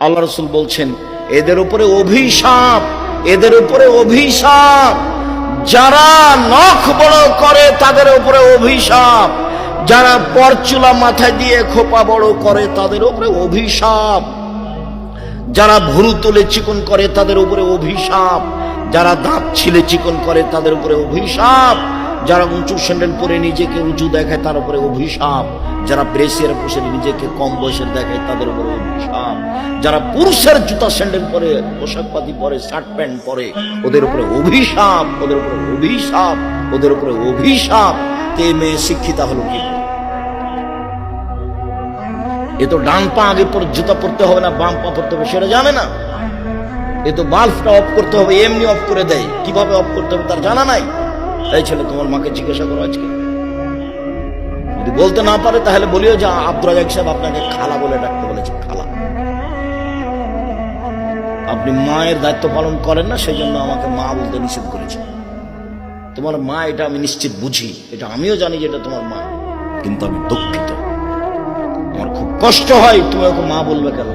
আল্লাহ রাসূল বলছেন এদের উপরে অভিশাপ, এদের উপরে অভিশাপ। যারা নখ বড় করে তাদের উপরে অভিশাপ, যারা পরচুলা মাথায় দিয়ে খোপা বড় করে তাদের উপরে অভিশাপ, যারা ভুরু তুলে চিকন করে তাদের উপরে অভিশাপ, যারা দাঁত ছিলে চিকন করে তাদের উপরে অভিশাপ, যারা উঁচু স্যান্ডেল পরে নিজেকে উঁচু দেখায় তার উপরে অভিশাপ, যারা ব্রেসিয়ার বসে নিজেকে কম বয়সের দেখায় তাদের উপরে অভিশাপ, যারা পুরুষের জুতা স্যান্ডেল পরে পোশাক পাতি পরে শার্ট প্যান্ট পরে ওদের উপরে অভিশাপ, ওদের উপরে অভিশাপ, ওদের উপরে অভিশাপ। তে মেয়ে শিক্ষিতা হলো কি? এ তো ডান পা আগে পরে জুতা পরতে হবে না বাম পা পরতে হবে সেটা জানে না। এ তো বাল্বটা অফ করতে হবে এমনি অফ করে দেয়, কিভাবে অফ করতে হবে তার জানা নাই। এই ছেলে তোমার মাকে জিজ্ঞাসা করো আজকে, যদি বলতে না পারে তাহলে বলিও যে আব্দুর রাজাক সাহেব আপনাকে খালা বলে ডাকতে বলেছে। খালা, আপনি মায়ের দায়িত্ব পালন করেন না, সেই জন্য আমাকে মা বলতে নিষেধ করেছে। তোমার মা এটা আমি নিশ্চিত বুঝি, এটা আমিও জানি যে এটা তোমার মা, কিন্তু আমি দুঃখিত, আমার খুব কষ্ট হয় তুমি ওকে মা বলবে কেন।